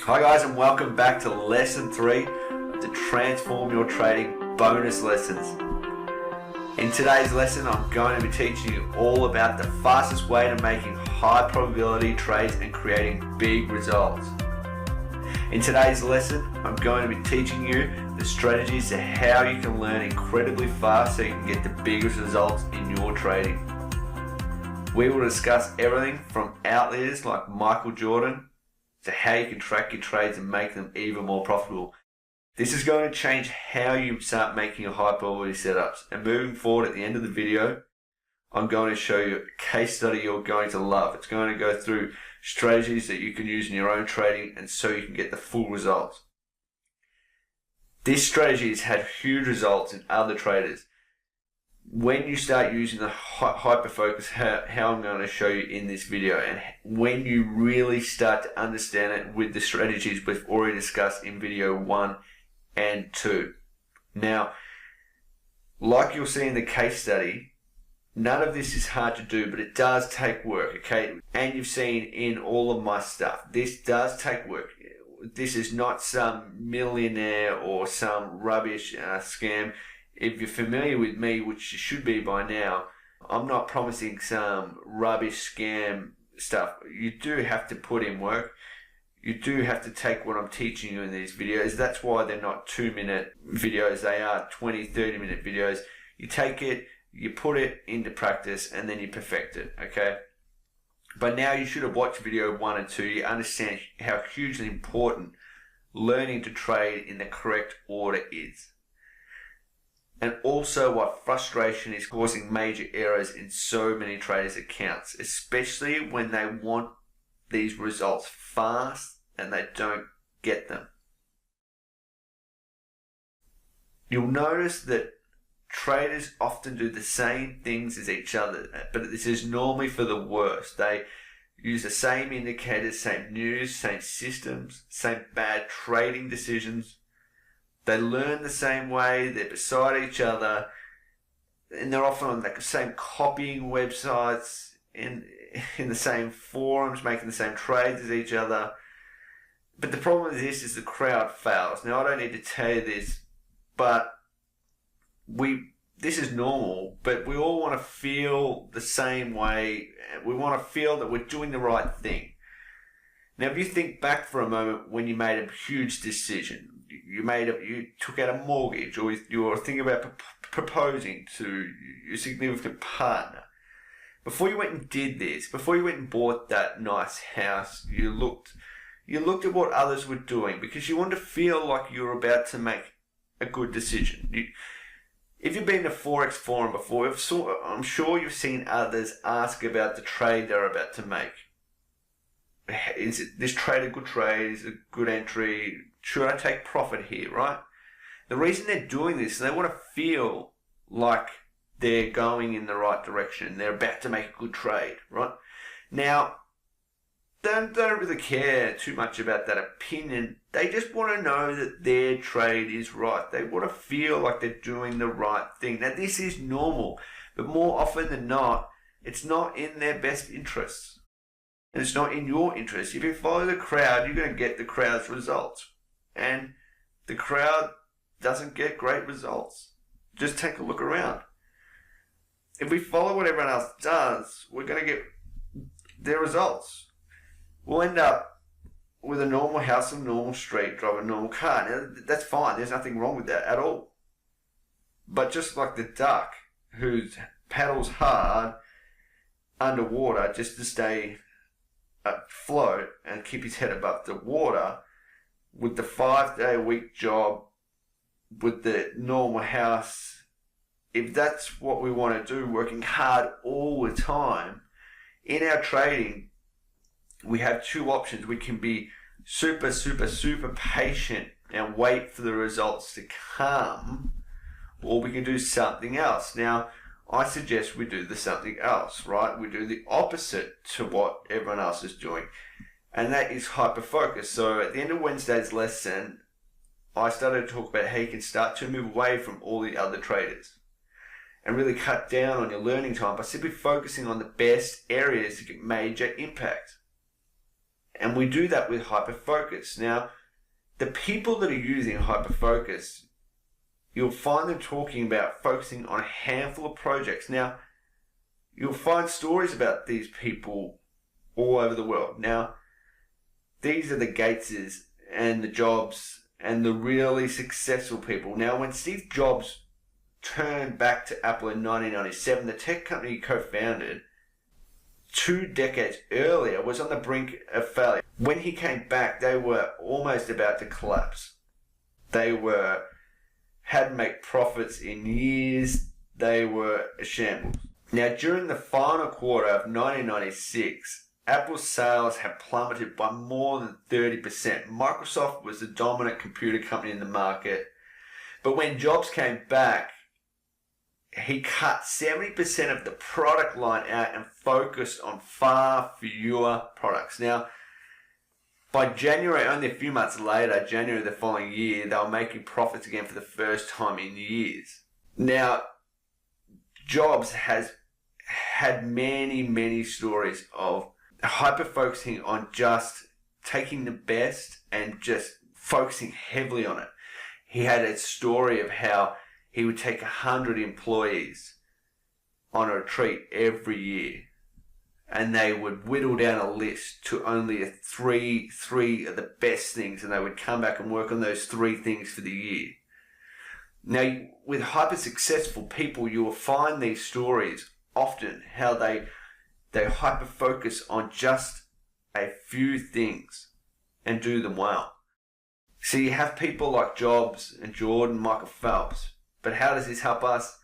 Hi guys, and welcome back to lesson 3 of the Transform Your Trading bonus lessons. In today's lesson, I'm going to be teaching you all about the fastest way to making high probability trades and creating big results. In today's lesson, I'm going to be teaching you the strategies to how you can learn incredibly fast so you can get the biggest results in your trading. We will discuss everything from outliers like Michael Jordan to how you can track your trades and make them even more profitable. This is going to change how you start making your high probability setups. And moving forward, at the end of the video, I'm going to show you a case study you're going to love. It's going to go through strategies that you can use in your own trading and so you can get the full results. This strategy has had huge results in other traders. When you start using the hyper focus, how I'm going to show you in this video, and when you really start to understand it with the strategies we've already discussed in video 1 and 2. Now, like you'll see in the case study, none of this is hard to do, but it does take work, okay? And you've seen in all of my stuff, this does take work. This is not some millionaire or some rubbish scam. If you're familiar with me, which you should be by now, I'm not promising some rubbish scam stuff. You do have to put in work. You do have to take what I'm teaching you in these videos. That's why they're not 2-minute videos. They are 20, 30-minute videos. You take it, you put it into practice, and then you perfect it, okay? But now you should have watched video 1 and 2. You understand how hugely important learning to trade in the correct order is. And also what frustration is causing major errors in so many traders' accounts, especially when they want these results fast and they don't get them. You'll notice that traders often do the same things as each other, but this is normally for the worst. They use the same indicators, same news, same systems, same bad trading decisions. They learn the same way, they're beside each other, and they're often on the same copying websites, in the same forums, making the same trades as each other. But the problem with this is the crowd fails. Now, I don't need to tell you this, but this is normal, but we all want to feel the same way. We want to feel that we're doing the right thing. Now, if you think back for a moment when you made a huge decision, you took out a mortgage, or you were thinking about proposing to your significant partner. Before you went and did this, before you went and bought that nice house, you looked at what others were doing because you wanted to feel like you were about to make a good decision. If you've been to Forex forum before, I'm sure you've seen others ask about the trade they're about to make. Is this trade a good trade? Is it a good entry? Should I take profit here, right? The reason they're doing this is they want to feel like they're going in the right direction. They're about to make a good trade, right? Now, they don't really care too much about that opinion. They just want to know that their trade is right. They want to feel like they're doing the right thing. Now, this is normal, but more often than not, it's not in their best interests. And it's not in your interest. If you follow the crowd, you're going to get the crowd's results. And the crowd doesn't get great results. Just take a look around. If we follow what everyone else does, we're going to get their results. We'll end up with a normal house, a normal street, drive a normal car. Now, that's fine. There's nothing wrong with that at all. But just like the duck who paddles hard underwater just to stay afloat and keep his head above the water, with the 5-day-a-week job, with the normal house, if that's what we want to do, working hard all the time, in our trading, we have two options. We can be super patient and wait for the results to come, or we can do something else. Now, I suggest we do the something else, right? We do the opposite to what everyone else is doing. And that is hyper-focus. So at the end of Wednesday's lesson, I started to talk about how you can start to move away from all the other traders and really cut down on your learning time by simply focusing on the best areas to get major impact. And we do that with hyperfocus. Now, the people that are using hyperfocus, you'll find them talking about focusing on a handful of projects. Now, you'll find stories about these people all over the world. Now, these are the Gateses and the Jobs and the really successful people. Now, when Steve Jobs turned back to Apple in 1997, the tech company he co-founded 2 decades earlier was on the brink of failure. When he came back, they were almost about to collapse. They hadn't made profits in years. They were a shambles. Now, during the final quarter of 1996, Apple's sales had plummeted by more than 30%. Microsoft was the dominant computer company in the market. But when Jobs came back, he cut 70% of the product line out and focused on far fewer products. Now, by January, only a few months later, January the following year, they were making profits again for the first time in years. Now, Jobs has had many stories of hyper-focusing on just taking the best and just focusing heavily on it. He had a story of how he would take 100 employees on a retreat every year, and they would whittle down a list to only three of the best things, and they would come back and work on those 3 things for the year. Now, with hyper-successful people, you will find these stories often, how they hyper-focus on just a few things and do them well. So you have people like Jobs and Jordan, Michael Phelps. But how does this help us?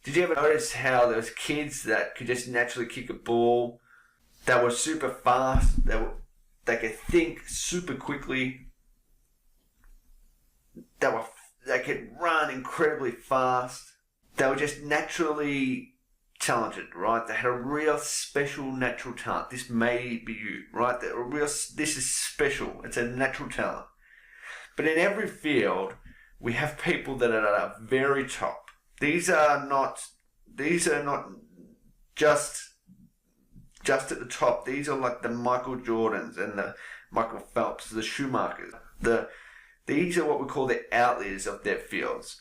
Did you ever notice how there was kids that could just naturally kick a ball? They were super fast. They could think super quickly. They could run incredibly fast. They were just naturally talented, right? They had a real special natural talent. This may be you, right? This is special. It's a natural talent. But in every field, we have people that are at the very top. These are not just at the top. These are like the Michael Jordans and the Michael Phelps, the Schumachers. These are what we call the outliers of their fields.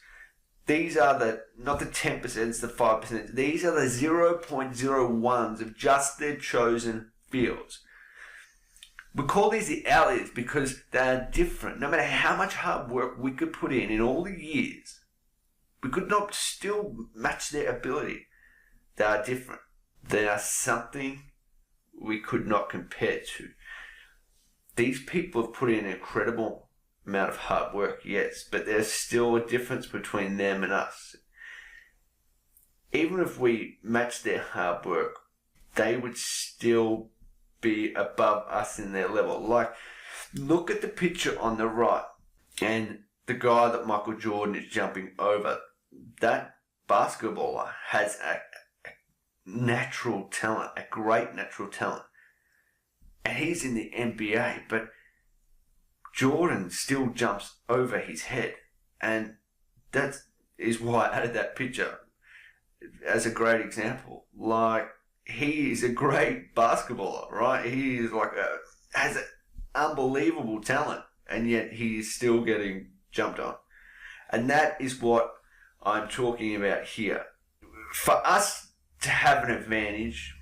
These are not the 10%, the 5%. These are the 0.01s of just their chosen fields. We call these the outliers because they are different. No matter how much hard work we could put in all the years, we could not still match their ability. They are different. They are something we could not compare to. These people have put in an incredible amount of hard work, yes, but there's still a difference between them and us. Even if we match their hard work, they would still be above us in their level. Like, look at the picture on the right and the guy that Michael Jordan is jumping over. That basketballer has a natural talent, a great natural talent. And he's in the NBA, but Jordan still jumps over his head. And that is why I added that picture as a great example. Like, he is a great basketballer, right? He is has an unbelievable talent, and yet he is still getting jumped on. And that is what I'm talking about here. For us to have an advantage,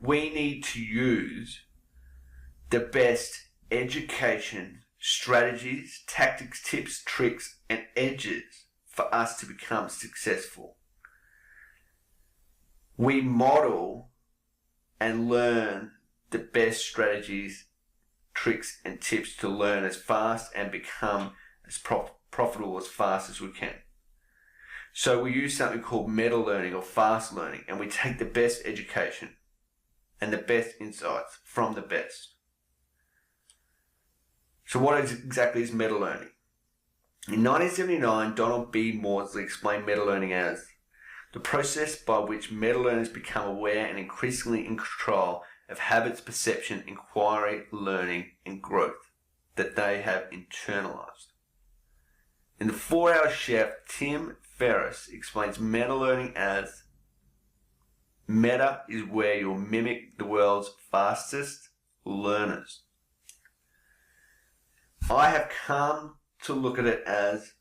we need to use the best education, strategies, tactics, tips, tricks, and edges for us to become successful. We model and learn the best strategies, tricks, and tips to learn as fast and become as profitable as fast as we can. So we use something called meta learning or fast learning, and we take the best education and the best insights from the best. So what exactly is meta learning? In 1979, Donald B. Maudsley explained meta learning as the process by which meta-learners become aware and increasingly in control of habits, perception, inquiry, learning, and growth that they have internalized. In the 4-Hour Chef, Tim Ferriss explains meta-learning as meta is where you'll mimic the world's fastest learners. I have come to look at it as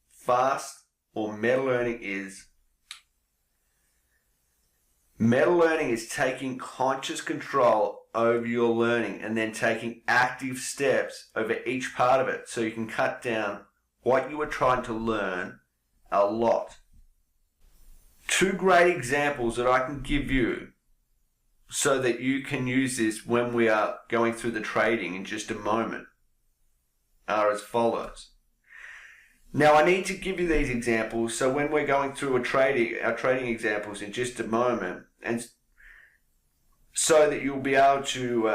fast or meta learning is taking conscious control over your learning and then taking active steps over each part of it so you can cut down what you were trying to learn a lot. Two great examples that I can give you so that you can use this when we are going through the trading in just a moment are as follows. Now I need to give you these examples so when we're going through our trading examples in just a moment, and so that you'll be able to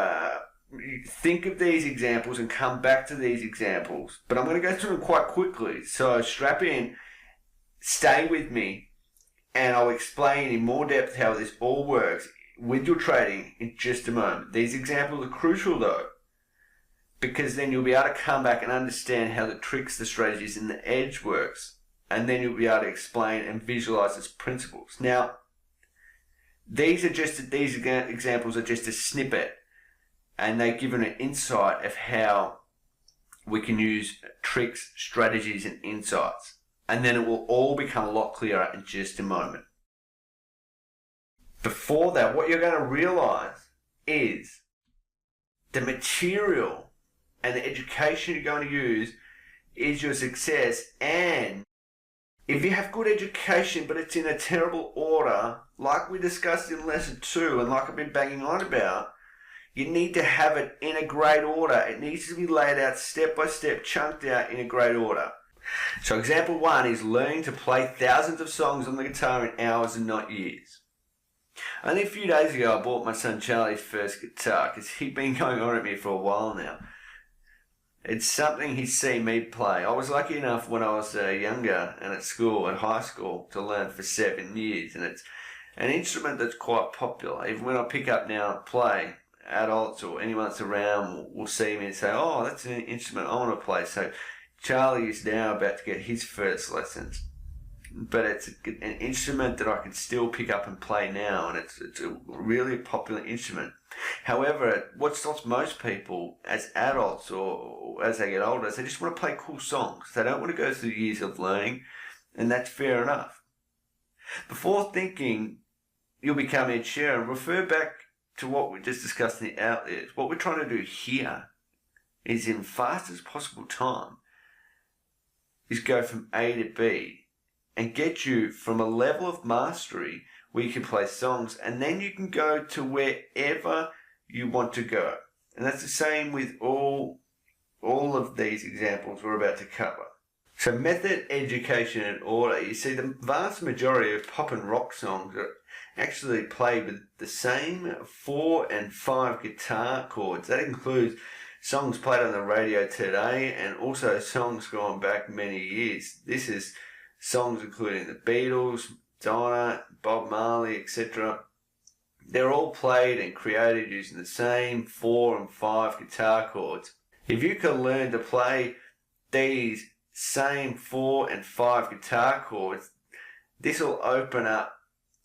think of these examples and come back to these examples. But I'm going to go through them quite quickly, so strap in, stay with me, and I'll explain in more depth how this all works with your trading in just a moment. These examples are crucial though, because then you'll be able to come back and understand how the tricks, the strategies, and the edge works, and then you'll be able to explain and visualize its principles. Now, these examples are just a snippet, and they give an insight of how we can use tricks, strategies, and insights. And then it will all become a lot clearer in just a moment. Before that, what you're going to realize is the material and the education you're going to use is your success. And if you have good education but it's in a terrible order, like we discussed in lesson 2 and like I've been banging on about, you need to have it in a great order. It needs to be laid out step by step, chunked out in a great order. So example 1 is learning to play thousands of songs on the guitar in hours and not years. Only a few days ago I bought my son Charlie's first guitar because he'd been going on at me for a while now. It's something he's seen me play. I was lucky enough when I was younger and at high school, to learn for 7 years. And it's an instrument that's quite popular. Even when I pick up now and play, adults or anyone that's around will see me and say, oh, that's an instrument I want to play. So Charlie is now about to get his first lessons. But it's an instrument that I can still pick up and play now, and it's a really popular instrument. However, what stops most people as adults or as they get older is they just want to play cool songs. They don't want to go through years of learning, and that's fair enough. Before thinking you'll become Ed Sheeran, refer back to what we just discussed in the outlets. What we're trying to do here is in fastest possible time is go from A to B and get you from a level of mastery where you can play songs, and then you can go to wherever you want to go. And that's the same with all of these examples we're about to cover. So method, education, and order. You see, the vast majority of pop and rock songs are actually played with the same 4 and 5 guitar chords. That includes songs played on the radio today and also songs going back many years. This is songs including the Beatles, Donna, Bob Marley, etc. They're all played and created using the same 4 and 5 guitar chords. If you can learn to play these same 4 and 5 guitar chords, this will open up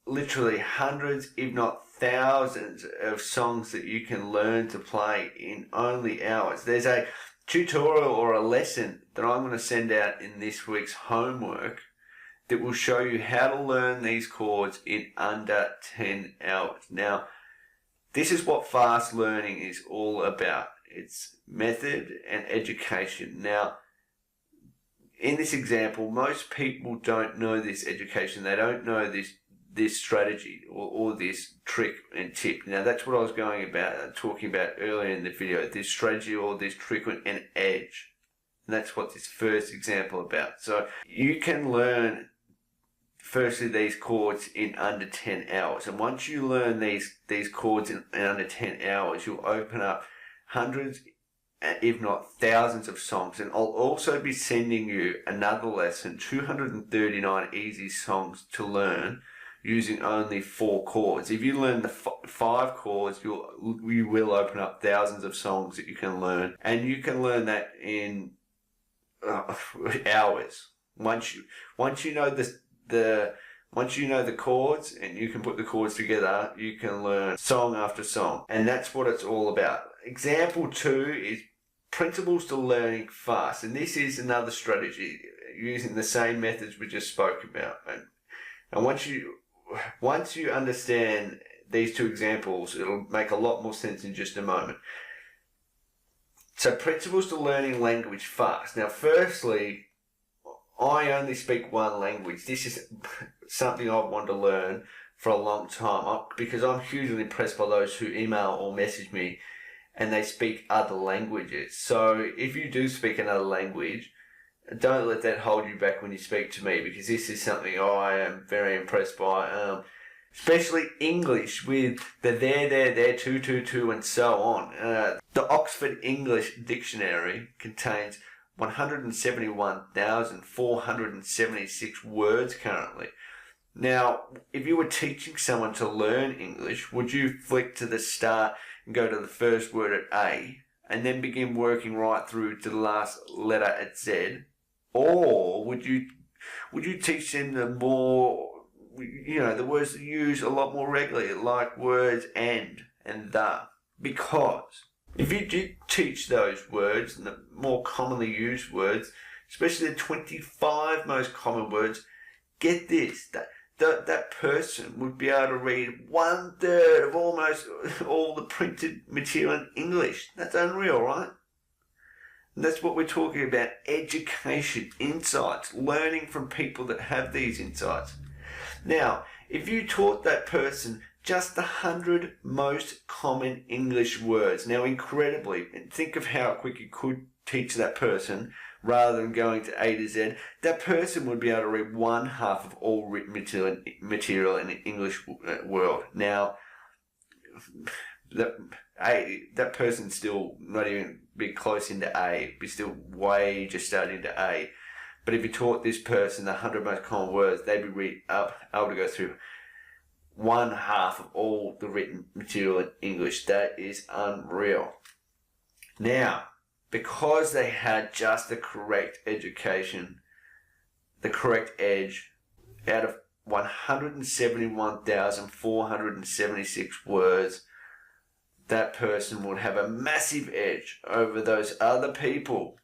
literally hundreds, if not thousands, of songs that you can learn to play in only hours. There's a tutorial or a lesson that I'm going to send out in this week's homework that will show you how to learn these chords in under 10 hours. Now, this is what fast learning is all about. It's method and education. Now, in this example, most people don't know this education. They don't know this strategy or this trick and tip. Now, that's what I was talking about earlier in the video, this strategy or this trick and edge. And that's what this first example about. So you can learn firstly these chords in under 10 hours. And once you learn these chords in under 10 hours, you'll open up hundreds, if not thousands of songs. And I'll also be sending you another lesson, 239 easy songs to learn using only 4 chords. If you learn the 5 chords, you will open up thousands of songs that you can learn. And you can learn that in hours. Once you know the chords and you can put the chords together, you can learn song after song. And that's what it's all about. Example 2 is principles to learning fast. And this is another strategy using the same methods we just spoke about. And once you understand these two examples, it'll make a lot more sense in just a moment. So principles to learning language fast. Now, firstly, I only speak one language. This is something I've wanted to learn for a long time because I'm hugely impressed by those who email or message me and they speak other languages. So if you do speak another language, don't let that hold you back when you speak to me, because this is something I am very impressed by. Especially English with the there, too, and so on. The Oxford English Dictionary contains 171,476 words currently. Now, if you were teaching someone to learn English, would you flick to the start and go to the first word at A and then begin working right through to the last letter at Z? Or would you teach them the more, the words that you use a lot more regularly, like words and the? Because if you did teach those words, and the more commonly used words, especially the 25 most common words, get this, that person would be able to read 1/3 of almost all the printed material in English. That's unreal, right? And that's what we're talking about: education, insights, learning from people that have these insights. Now, if you taught that person just the 100 most common English words, now incredibly, and think of how quick you could teach that person rather than going to A to Z, that person would be able to read 1/2 of all written material in the English world. Now, that person's still not even be close into A, be still way just starting into A. But if you taught this person the 100 most common words, they'd be able to go through 1/2 of all the written material in English. That is unreal. Now, because they had just the correct education, the correct edge, out of 171,476 words, that person would have a massive edge over those other people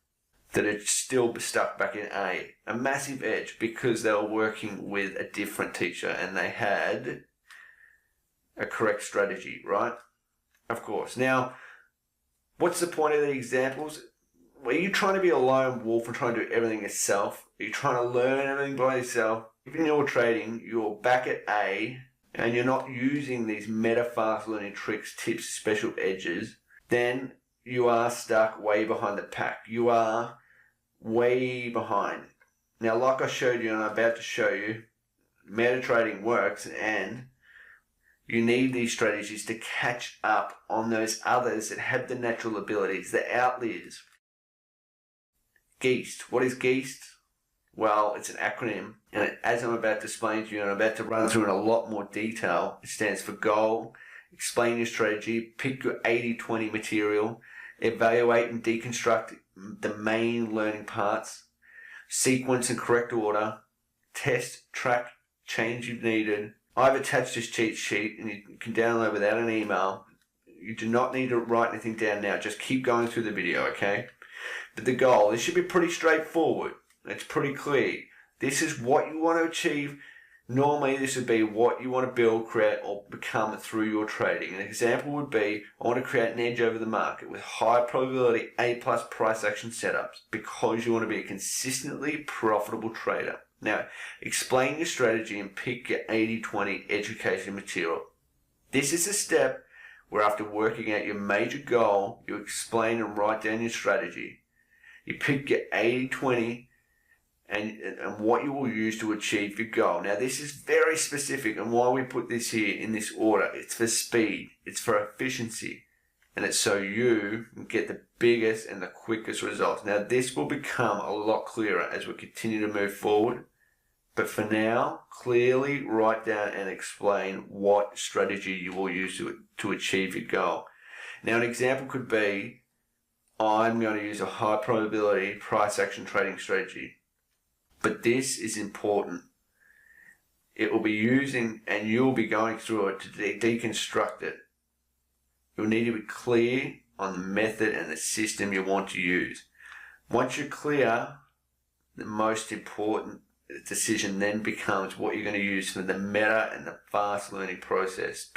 that are still stuck back in A. A massive edge because they were working with a different teacher and they had a correct strategy, right? Of course. Now, what's the point of the examples? Are you trying to be a lone wolf and trying to do everything yourself? Are you trying to learn everything by yourself? If in your trading, you're back at A and you're not using these meta fast learning tricks, tips, special edges, then you are stuck way behind the pack. You are way behind. Now, like I showed you and I'm about to show you, meta trading works and you need these strategies to catch up on those others that have the natural abilities, the outliers. GEAST. What is GEAST? Well, it's an acronym, and as I'm about to explain to you, and I'm about to run through in a lot more detail, it stands for goal, explain your strategy, pick your 80-20 material, evaluate and deconstruct the main learning parts, sequence and correct order, test, track, change if needed. I've attached this cheat sheet and you can download without an email. You do not need to write anything down now. Just keep going through the video, okay? But the goal, this should be pretty straightforward. It's pretty clear. This is what you want to achieve. Normally, this would be what you want to build, create, or become through your trading. An example would be, I want to create an edge over the market with high probability A+ price action setups because you want to be a consistently profitable trader. Now, explain your strategy and pick your 80-20 education material. This is a step where after working out your major goal, you explain and write down your strategy. You pick your 80-20 and what you will use to achieve your goal. Now, this is very specific, and why we put this here in this order. It's for speed, it's for efficiency, and it's so you can get the biggest and the quickest results. Now, this will become a lot clearer as we continue to move forward, but for now, clearly write down and explain what strategy you will use to achieve your goal. Now, an example could be, I'm going to use a high probability price action trading strategy. But this is important. It will be using, and you'll be going through it to deconstruct it. You'll need to be clear on the method and the system you want to use. Once you're clear, the most important decision then becomes what you're going to use for the meta and the fast learning process.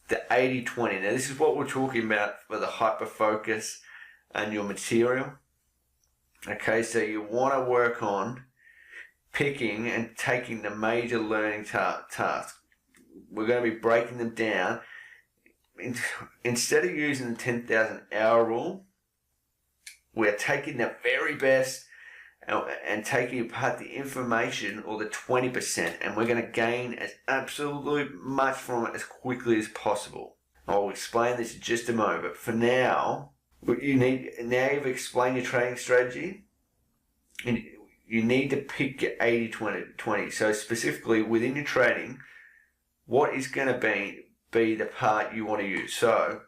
The 80-20. Now this is what we're talking about for the hyper focus and your material. Okay, so you want to work on picking and taking the major learning tasks. We're going to be breaking them down. Instead of using the 10,000 hour rule, we're taking the very best and taking apart the information, or the 20%, and we're going to gain as absolutely much from it as quickly as possible. I'll explain this in just a moment, but for now, now you've explained your trading strategy, and you need to pick your 80-20. So specifically within your trading, what is going to be the part you want to use. So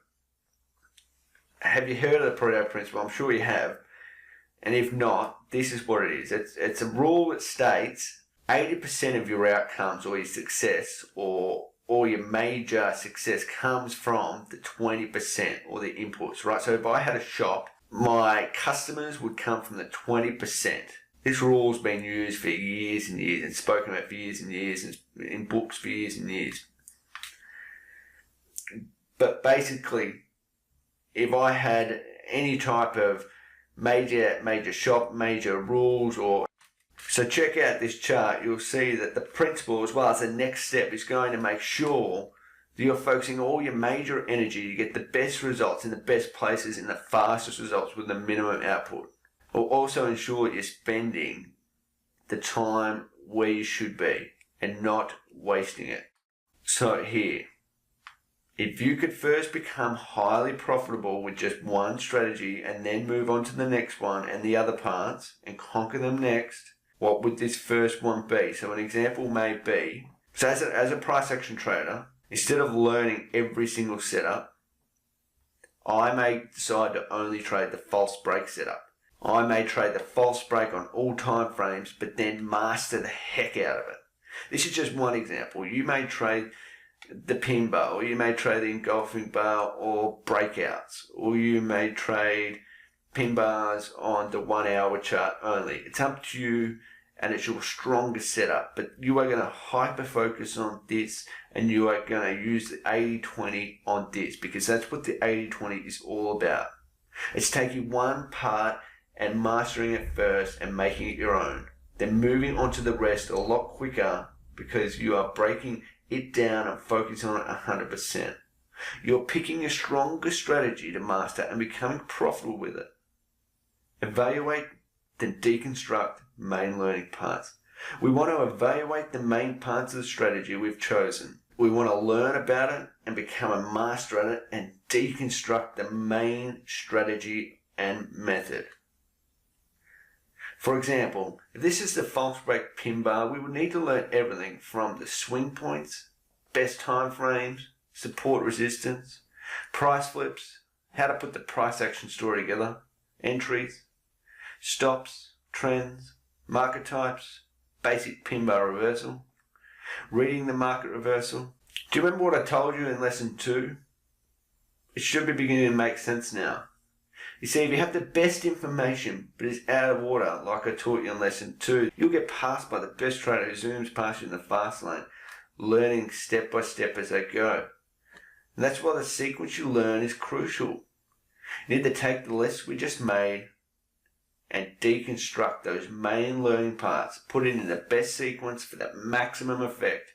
have you heard of the Pareto principle? I'm sure you have. And if not, this is what it is. It's a rule that states 80% of your outcomes or your success or your major success comes from the 20% or the inputs, right? So if I had a shop, my customers would come from the 20%. This rule's been used for years and years and spoken about for years and years and in books for years and years. But basically, if I had any type of major shop, major rules, or so check out this chart, you'll see that the principle as well as the next step is going to make sure that you're focusing all your major energy to get the best results in the best places in the fastest results with the minimum output. Will also ensure that you're spending the time where you should be and not wasting it. So here, if you could first become highly profitable with just one strategy and then move on to the next one and the other parts and conquer them next, what would this first one be? So an example may be, so as a price action trader, instead of learning every single setup, I may decide to only trade the false break setup. I may trade the false break on all time frames, but then master the heck out of it. This is just one example. You may trade the pin bar, or you may trade the engulfing bar or breakouts, or you may trade pin bars on the 1 hour chart only. It's up to you, and it's your strongest setup, but you are going to hyper focus on this, and you are going to use the 80-20 on this, because that's what the 80-20 is all about. It's taking one part and mastering it first and making it your own, then moving on to the rest a lot quicker, because you are breaking it down and focusing on it 100%. You're picking your strongest strategy to master and becoming profitable with it. Evaluate, then deconstruct main learning parts. We want to evaluate the main parts of the strategy we've chosen. We want to learn about it and become a master at it and deconstruct the main strategy and method. For example, if this is the false break pin bar, we would need to learn everything from the swing points, best time frames, support resistance, price flips, how to put the price action story together, entries, stops, trends, market types, basic pin bar reversal, reading the market reversal. Do you remember what I told you in lesson 2? It should be beginning to make sense now. You see, if you have the best information but it's out of order, like I taught you in lesson 2, you'll get passed by the best trader who zooms past you in the fast lane, learning step by step as they go. And that's why the sequence you learn is crucial. You need to take the list we just made and deconstruct those main learning parts, put it in the best sequence for the maximum effect.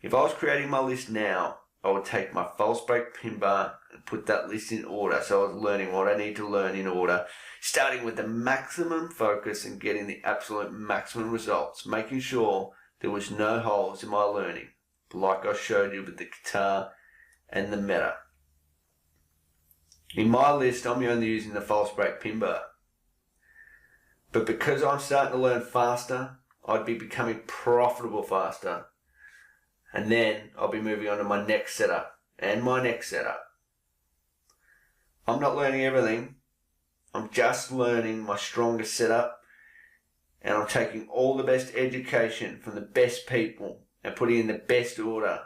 If I was creating my list now, I would take my false break pin bar and put that list in order. So I was learning what I need to learn in order, starting with the maximum focus and getting the absolute maximum results, making sure there was no holes in my learning, like I showed you with the guitar and the meta. In my list, I'm only using the false break pin bar. But because I'm starting to learn faster, I'd be becoming profitable faster. And then I'll be moving on to my next setup and my next setup. I'm not learning everything. I'm just learning my strongest setup. And I'm taking all the best education from the best people and putting in the best order.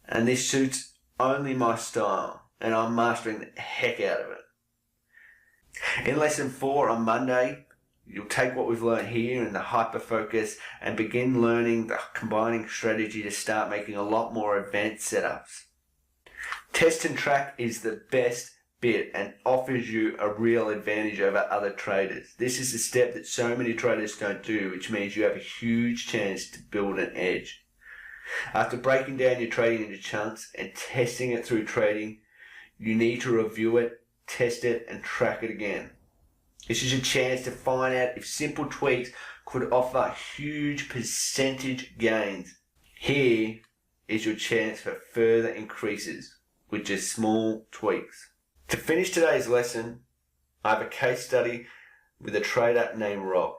And this suits only my style. and I'm mastering the heck out of it. In lesson 4 on Monday, you'll take what we've learned here in the hyper focus and begin learning the combining strategy to start making a lot more advanced setups. Test and track is the best bit and offers you a real advantage over other traders. This is a step that so many traders don't do, which means you have a huge chance to build an edge. After breaking down your trading into chunks and testing it through trading, you need to review it, test it, and track it again. This is your chance to find out if simple tweaks could offer huge percentage gains. Here is your chance for further increases with just small tweaks. To finish today's lesson, I have a case study with a trader named Rob.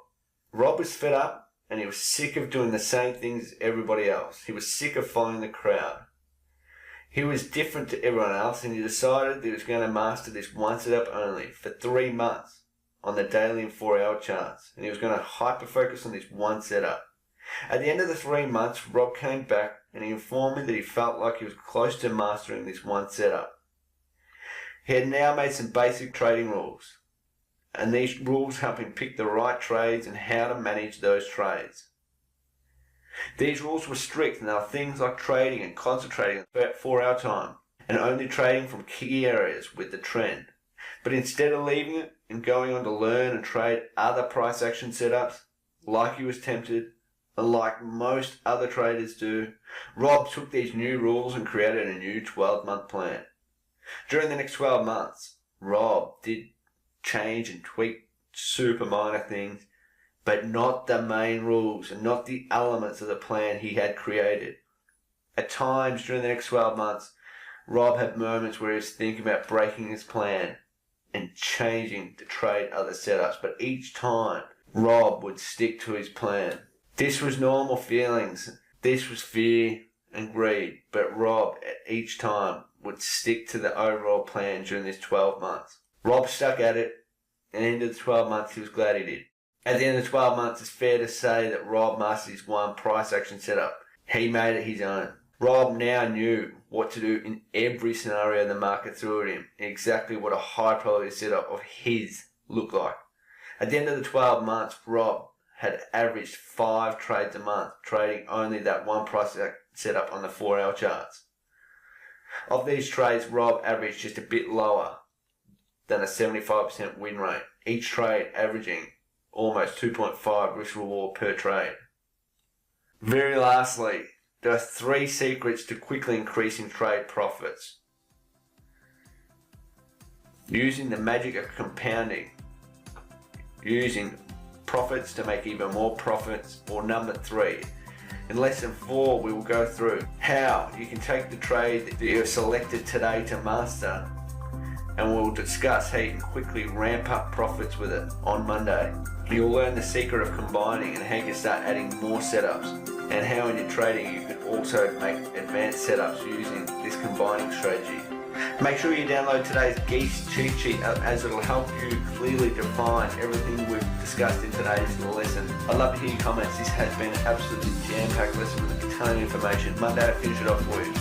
Rob was fed up and he was sick of doing the same things as everybody else. He was sick of following the crowd. He was different to everyone else and he decided that he was going to master this one setup only for 3 months on the daily and 4-hour charts. And he was going to hyper focus on this one setup. At the end of the 3 months, Rob came back and he informed me that he felt like he was close to mastering this one setup. He had now made some basic trading rules, and these rules help him pick the right trades and how to manage those trades. These rules were strict, and they were things like trading and concentrating at 4-hour time, and only trading from key areas with the trend. But instead of leaving it and going on to learn and trade other price action setups, like he was tempted, and like most other traders do, Rob took these new rules and created a new 12-month plan. During the next 12 months, Rob did change and tweak super minor things, but not the main rules and not the elements of the plan he had created. At times during the next 12 months, Rob had moments where he was thinking about breaking his plan and changing to trade other setups, but each time Rob would stick to his plan. This was normal feelings. This was fear and greed, but Rob at each time would stick to the overall plan during this 12 months. Rob stuck at it, and at the end of the 12 months, he was glad he did. At the end of the 12 months, it's fair to say that Rob mastered his one price action setup. He made it his own. Rob now knew what to do in every scenario the market threw at him, and exactly what a high probability setup of his looked like. At the end of the 12 months, Rob had averaged 5 trades a month, trading only that one price setup on the 4-hour charts. Of these trades, Rob averaged just a bit lower than a 75% win rate, each trade averaging almost 2.5 risk reward per trade. Very lastly, there are 3 secrets to quickly increasing trade profits. Using the magic of compounding, using profits to make even more profits, or number 3. In lesson 4, we will go through how you can take the trade that you have selected today to master, and we'll discuss how you can quickly ramp up profits with it on Monday. You'll learn the secret of combining and how you can start adding more setups, and how in your trading you can also make advanced setups using this combining strategy. Make sure you download today's Geese cheat sheet as it will help you clearly define everything we've discussed in today's lesson. I'd love to hear your comments. This has been an absolutely jam-packed lesson with a ton of information. Monday, I'll finish it off for you.